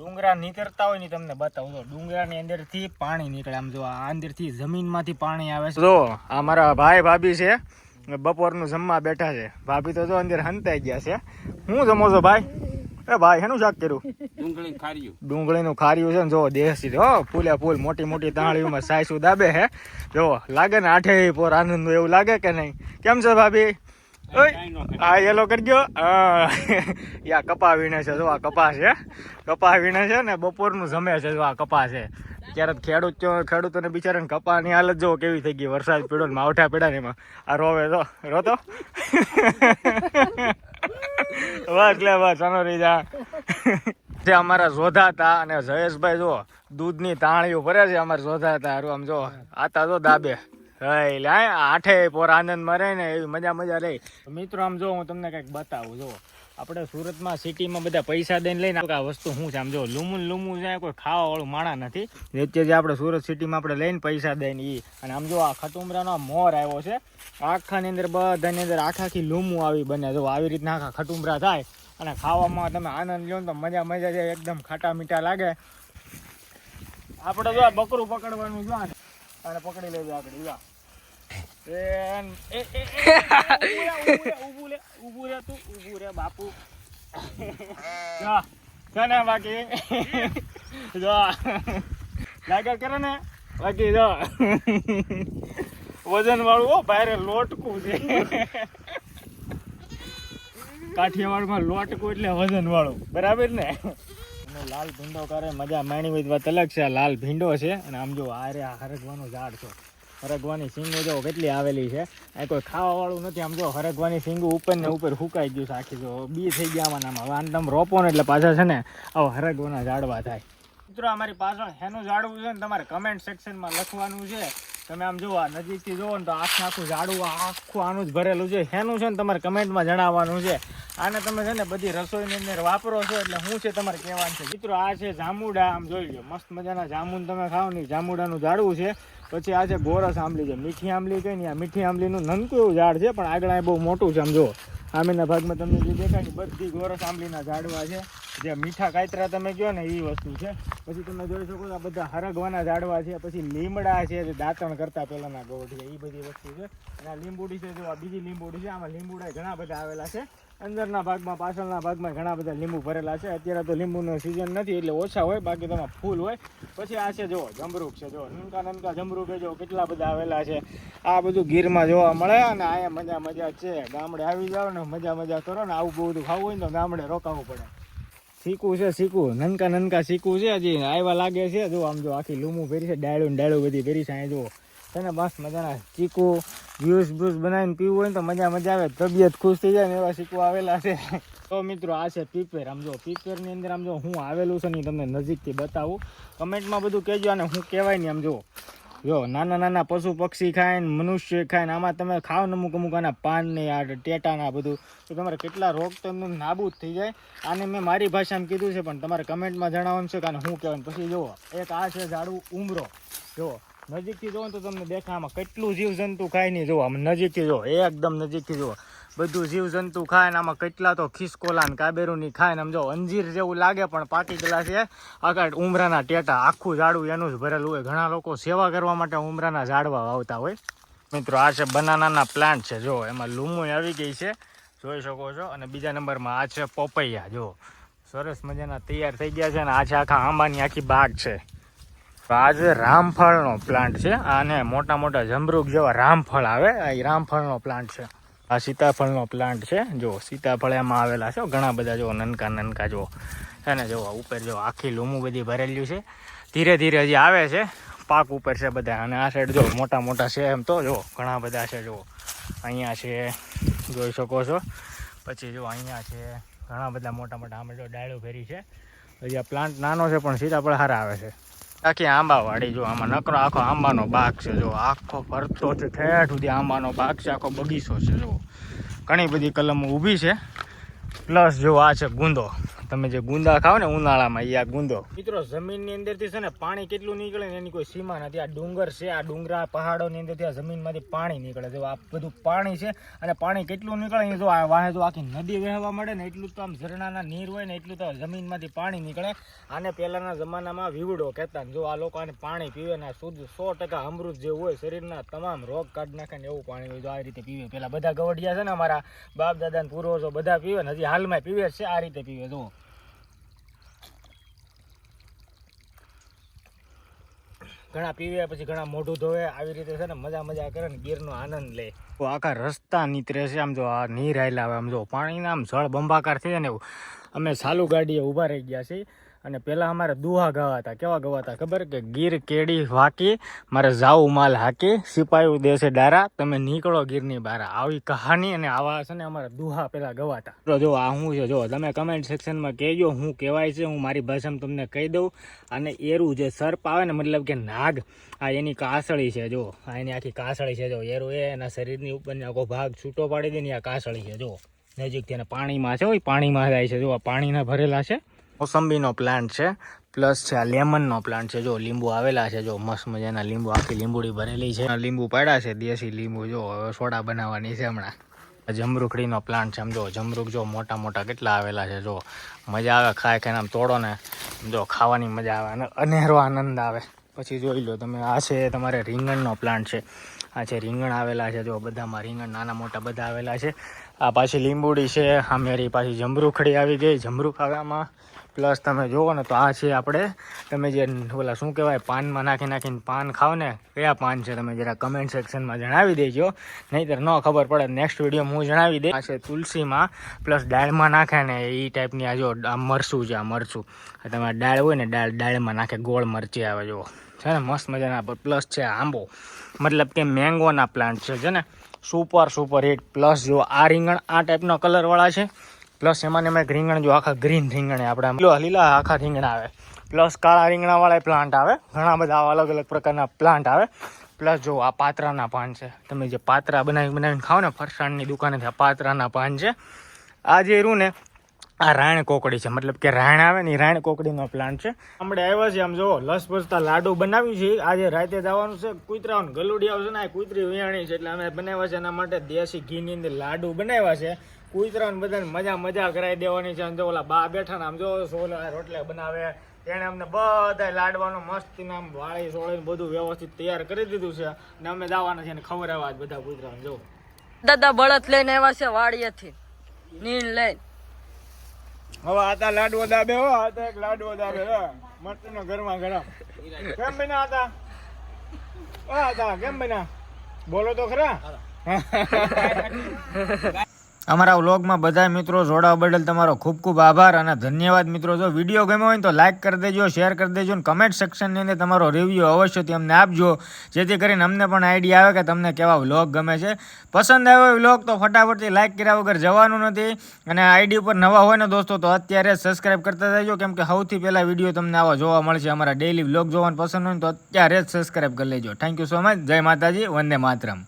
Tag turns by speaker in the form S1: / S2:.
S1: ડુંગરા નીકળતા હોય ને તમને બતાવું તો ડુંગરાની અંદરથી પાણી નીકળે. આમ જો આ અંદરથી જમીનમાંથી પાણી આવે છે. જો આ મારા ભાઈ ભાભી છે, બપોરનું જમવા બેઠા છે. ભાભી તો જો અંદર હંતાઈ ગયા છે. શું જમો છો ભાઈ? એ ભાઈ શેનું શાક કર્યું? ડુંગળીનું ખાર્યું છે ને જો દેશી હો, ફૂલે ફૂલ મોટી મોટી તાળીઓમાં સાયસુ દાબે હે. જો લાગે ને આઠે પોર આનંદ એવું લાગે કે નહીં? કેમ છે ભાભી? આ યેલો કરી ગયો. યા કપા વીણે છે. જો આ કપા છે, કપા વીણે છે ને બપોરનું જમે છે. જો આ કપા છે. ક્યારેક ખેડૂતોને બિચારાને કપાની હાલત જો કેવી થઈ ગઈ. વરસાદ પીડ્યો ને માવઠા પીડા ને એમાં આ રોવે તો રોતો બસ લે બસ આનો રહી જા. જે અમારા જોધાતા અને જયેશભાઈ જો દૂધની તાળીઓ ભરે છે. અમારે જોધાતા આમ જો આતા જો દાબે આઠે પોર આનંદ માં રહે ને એવી મજા રહી. મિત્રો આમ જો હું તમને કઈક બતાવું. જો આપણે સુરતમાં સિટીમાં બધા પૈસા દઈને લઈને આ વસ્તુ શું છે આમ જો લૂમું જાય, કોઈ ખાવા વાળું માણા નથી. જે આપણે સુરત સિટીમાં આપણે લઈને પૈસા દઈને ઈ. અને આમ જો આ ખટુમરાનો મોર આવ્યો છે. આખાની અંદર બધાની અંદર આખાખી લૂમું આવી બને. જો આવી રીતના આખા ખટુમરા થાય અને ખાવામાં તમે આનંદ લો ને તો મજા જાય. એકદમ ખાટા મીઠા લાગે. આપણે જો આ બકરું પકડવાનું જો અને પકડી લેજો આગળ જા. ઉભું રે બાપુ. બાકી જો લાગે કરે ને બાકી જો વજન વાળું ભારે લોટકું છે. કાઠિયાવાડમાં લોટકું એટલે વજન વાળું, બરાબર ને? લાલ ભીંડો કરે મજા માણી હોય વાત અલગ છે. લાલ ભીંડો છે અને આમ જો આ હરગવાનું ઝાડ છે. હરગવાની સિંગો જો કેટલી આવેલી છે. આ કોઈ ખાવા વાળું નથી. આમ જો હરગવાની સિંગો ઉપર ને ઉપર સુકાઈ ગયું છે આખી. જો બી થઈ ગયા આમાં. આને તમે રોપો ને એટલે પાછા છે ને આવા હરગવાના ઝાડવા થાય. મિત્રો અમારી પાછળ હેનું ઝાડવું છે ને તમારે કમેન્ટ સેક્શનમાં લખવાનું છે. તમે આમ જુઓ નજીકથી જુઓ ને તો આખું ઝાડવું આખું આનું જ ભરેલું છે. હેનું છે ને તમારે કમેન્ટમાં જણાવવાનું છે. આને તમે છે ને બધી રસોઈની અંદર વાપરો છો એટલે શું છે તમારે કહેવાનું છે. મિત્રો આ છે જાંબુડા. આમ જોઈ લો મસ્ત મજાના જાંબુને તમે ખાઓ ને જાંબુડાનું ઝાડવું છે. પછી આ છે ગોરસ આંબલી છે. મીઠી આંબલી કઈ નહીં, આ મીઠી આંબલીનું નનકું એવું ઝાડ છે પણ આગળ આ બહુ મોટું છે. આમ જુઓ આમેના ભાગમાં તમને જે દેખાય બધી ગોરસ આંબલીના ઝાડવા છે. જે મીઠા કાતરા તમે કહો ને એ વસ્તુ છે. પછી તમે જોઈ શકો આ બધા હરગવાના ઝાડવા છે. પછી લીમડા છે, જે દાંતણ કરતા પહેલાના ગોઠિયા, એ બધી વસ્તુ છે. અને આ લીંબુડી છે. જો આ બીજી લીંબુડી છે. આમાં લીંબુડા ઘણા બધા આવેલા છે. અંદરના ભાગમાં પાછળના ભાગમાં ઘણા બધા લીંબુ ભરેલા છે. અત્યારે તો લીંબુનો સિઝન નથી એટલે ઓછા હોય, બાકી તેમાં ફૂલ હોય. પછી આ છે જો જમરૂક છે. જો નનકા જમરૂક જો કેટલા બધા આવેલા છે. આ બધું ગીરમાં જોવા મળે અને અહીંયા મજા છે. ગામડે આવી જાઓ ને મજા કરો ને. આવું બહુ બધું ખાવું હોય ને તો ગામડે રોકાવું પડે. શીકું છે, શીકું નનકા શીકું છે. હજી આવ્યા લાગે છે. જો આમ જો આખી લૂમું ભરી છે. ડાળું બધી ભરી છે. અહીંયા જુઓ છે ને મસ્ત મજાના ચીકુ જ્યુસ બનાવીને પીવું હોય ને તો મજા આવે. તબિયત ખુશ થઈ જાય ને એવા શીકુ આવેલા છે. તો મિત્રો આ છે પીપેર. આમ જો પીપેરની અંદર આમ જો હું આવેલું છે ને તમને નજીકથી બતાવું. કમેન્ટમાં બધું કહેજો. અને હું કહેવાય ને આમ જો નાના પશુ પક્ષી ખાય ને મનુષ્ય ખાય ને આમાં તમે ખાવ ને અમુક આના પાન ને આ ટેટાના બધું તો તમારે કેટલા રોગ તો એમને નાબૂદ થઈ જાય. આને મેં મારી ભાષામાં કીધું છે પણ તમારે કમેન્ટમાં જણાવવાનું છે કે હું કહેવાય. પછી જુઓ એક આ છે ઝાડવું ઉમરો. જુઓ નજીકથી જુઓ તો તમને દેખાય આમાં કેટલું જીવજંતુ ખાય નહીં. જુઓ આમ નજીકથી જુઓ, એકદમ નજીકથી જુઓ બધું જીવજંતુ ખાય ને આમાં કેટલા તો ખિસકોલા ને કાબેરુની ખાય ને આમ જો અંજીર જેવું લાગે પણ પાકી ગયેલા છે. આગળ ઉમરાના ટેટા આખું ઝાડવું એનું જ ભરેલું હોય. ઘણા લોકો સેવા કરવા માટે ઉમરાના ઝાડવા વાવતા હોય. મિત્રો આ છે બનાનાના પ્લાન્ટ છે. જો એમાં લૂમું આવી ગઈ છે, જોઈ શકો છો. અને બીજા નંબરમાં આ છે પપૈયા. જો સરસ મજાના તૈયાર થઈ ગયા છે. અને આ છે આખા આંબાની આખી બાગ છે. આ છે રામફળનો પ્લાન્ટ છે. આને મોટા જમરૂક જેવા રામફળ આવે, આ રામફળનો પ્લાન્ટ છે. આ સીતાફળનો પ્લાન્ટ છે. જો સીતાફળ એમાં આવેલા છે ઘણા બધા. જો નનકા જો છે ને. જો ઉપર જો આખી લૂમું બધી ભરેલું છે. ધીરે હજી આવે છે. પાક ઉપર છે બધા. અને આ સાઈડ જો મોટા છે એમ તો જો ઘણા બધા છે. જો અહીંયા છે જોઈ શકો છો. પછી જો અહીંયા છે ઘણા બધા મોટા આમાં જો ડાળું ભરી છે. હજી આ પ્લાન્ટ નાનો છે પણ સીતાફળ સારા આવે છે. આખી આંબાવાળી જો આમાં નકરો આખો આંબાનો બાગ છે. જો આખો ફરતો છે ઠેઠ સુધી આંબાનો બાગ છે. આખો બગીચો છે. જો ઘણી બધી કલમો ઊભી છે. પ્લસ જો આ છે ગુંદો. તમે જે ગુંદા ખાવ ને ઉનાળામાં એ આ ગુંદો. મિત્રો જમીનની અંદરથી છે ને પાણી કેટલું નીકળે ને એની કોઈ સીમા નથી. આ ડુંગર છે, આ ડુંગરા પહાડોની અંદરથી આ જમીનમાંથી પાણી નીકળે છે. આ બધું પાણી છે અને પાણી કેટલું નીકળે એ જો આ વાહે જો આખી નદી વહેવા મળે ને એટલું તો આમ ઝરણાના નીર હોય ને એટલું તો જમીનમાંથી પાણી નીકળે. આને પહેલાના જમાનામાં વીવડો કહેતા ને જો આ લોકો આને પાણી પીવે ને શુદ્ધ 100% અમૃત જે હોય શરીરના તમામ રોગ કાઢી નાખે ને એવું પાણી હોય. જો આ રીતે પીવે. પેલા બધા ગવડિયા છે ને અમારા બાપ દાદા ને પૂર્વજો બધા પીવે ને હજી હાલમાં પીવે છે આ રીતે પીવે. જો ઘણા પીવે પછી ઘણા મોઢું ધોવે આવી રીતે છે ને મજા કરે ને ગીરનો આનંદ લે. આખા રસ્તા નીતરે છે આમ જો આ નીર આયલા આવે આમ જો પાણીના આમ જળ બંબાકાર થઈ જાય ને એવું. અમે ચાલુ ગાડીએ ઊભા રહી ગયા છીએ અને પહેલાં અમારે દુહા ગવાતા. કેવા ગવાતા ખબર કે ગીર કેડી વાકી મારે જાવું માલ હાકી સિપાયું દેશે ડારા તમે નીકળો ગીરની બારા. આવી કહાની અને આવા છે ને અમારા દુહા પહેલાં ગવાતા. તો જો આ શું છે જો તમે કમેન્ટ સેક્શનમાં કહેજો હું કહેવાય છે. હું મારી ભાષામાં તમને કહી દઉં. અને એરું જે સર્પ આવે ને મતલબ કે નાગ આ એની કાસળી છે. જો આ એની આખી કાસળી છે. જો એરું એ એના શરીરની ઉપરની આખો ભાગ છૂટો પાડી દે ને આ કાસળી છે. જો નજીકથી એને પાણીમાં છે હોય પાણીમાં જાય છે. જો આ પાણીના ભરેલા છે. મોસંબીનો પ્લાન્ટ છે પ્લસ છે આ લેમનનો પ્લાન્ટ છે. જો લીંબુ આવેલા છે. જો મસ્ત મજાના લીંબુ આખી લીંબુડી ભરેલી છે. લીંબુ પાડ્યા છે દેશી લીંબુ. જો હવે સોડા બનાવવાની છે હમણાં. જમરૂખડીનો પ્લાન્ટ છે. આમ જો જમરૂખ જો મોટા મોટા કેટલા આવેલા છે. જો મજા આવે ખાય ખાઈને આમ તોડો ને જો ખાવાની મજા આવે અને અનેરો આનંદ આવે. પછી જોઈ લો તમે આ છે તમારે રીંગણનો પ્લાન્ટ છે. આ છે રીંગણ આવેલા છે. જો બધામાં રીંગણ નાના મોટા બધા આવેલા છે. આ પાછી લીંબુડી છે. આ મેરી પાછી જમરૂખડી આવી ગઈ. જમરૂખ આવે આમાં. પ્લસ તમે જુઓ ને તો આ છે આપણે તમે જે ઓલા શું કહેવાય પાનમાં નાખીને પાન ખાવ ને કયા પાન છે તમે જરા કમેન્ટ સેક્શનમાં જણાવી દેજો. નહીંતર ન ખબર પડે નેક્સ્ટ વિડીયોમાં હું જણાવી દઈશ. આ છે તુલસીમાં પ્લસ દાળમાં નાખે ને એ ટાઈપની આ જો આ મરચું છે. આ મરચું તમારે દાળ હોય ને દાળમાં નાખે ગોળ મરચી આવે. જો છે ને મસ્ત મજાના. પ્લસ છે આંબો મતલબ કે મેંગોના પ્લાન્ટ છે ને સુપર હિટ. પ્લસ જો આ રીંગણ આ ટાઈપનો કલરવાળા છે. પ્લસ એમાં ને એક રીંગણ જો આખા ગ્રીન રીંગણ આપણે લીલા આખા રીંગણ આવે. પ્લસ કાળા રીંગણાવાળા પ્લાન્ટ આવે. ઘણા બધા અલગ અલગ પ્રકારના પ્લાન્ટ આવે. પ્લસ જો આ પાત્રાના પાન છે. તમે જે પાત્રા બનાવીને ખાઓ ને ફરસાણની દુકાનેથી આ પાત્રાના પાન છે. આ જે રહ્યું ને આ રાયણ કોકડી છે મતલબ કે રાયણ આવે ને એ રાયણ કોકડીનો પ્લાન્ટ છે. આપણે આવ્યા છે આમ જો લસપસતા લાડુ બનાવ્યું છે. આજે રાતે જવાનું છે કૂતરાઓને ગલુડી આવશે ને આ કૂતરી વિયાણી છે એટલે અમે બનાવ્યા છે એના માટે દેશી ઘીની અંદર લાડુ બનાવ્યા છે. કૂતરાને બધાને મજા કરાવી દેવાની છે. જો ઓલા બા બેઠા ને આમ જો રોટલા બનાવે એને અમને બધા લાડવાનું મસ્ત નામ વાળી સોળીને બધું વ્યવસ્થિત તૈયાર કરી દીધું છે અને અમે જવાના છે ને ખબર આવ્યા બધા કૂતરાને. જો
S2: દાદા બળદ લઈને આવ્યા છે વાડીએથી નીણ લઈને.
S1: હવે આતા લાડવો દાબે હો આતા એક લાડવો દાબે મસ્ત નો ગરમા ગરમ. કેમ બન્યા હતા કેમ બન્યા બોલો તો ખરા. અમારા વ્લોગમાં બધા મિત્રો જોડાવા બદલ તમારો ખૂબ ખૂબ આભાર અને ધન્યવાદ મિત્રો. જો વિડીયો ગમ્યો હોય તો લાઇક કરી દેજો, શેર કરી દેજો અને કમેન્ટ સેક્શનની અંદર તમારો રિવ્યૂ અવશ્યથી અમને આપજો જેથી કરીને અમને પણ આઈડિયા આવે કે તમને કેવા વ્લોગ ગમે છે. પસંદ આવ્યો વ્લોગ તો ફટાફટથી લાઇક કર્યા વગર જવાનું નથી. અને આઈડી ઉપર નવા હોય ને દોસ્તો તો અત્યારે સબસ્ક્રાઈબ કરતા જજો કેમ કે સૌથી પહેલાં વિડીયો તમને આવા જોવા મળશે. અમારા ડેઈલી વ્લોગ જોવાનું પસંદ હોય તો અત્યારે જ સબસ્ક્રાઈબ કરી લેજો. Thank you so much. જય માતાજી, વંદે માતરમ.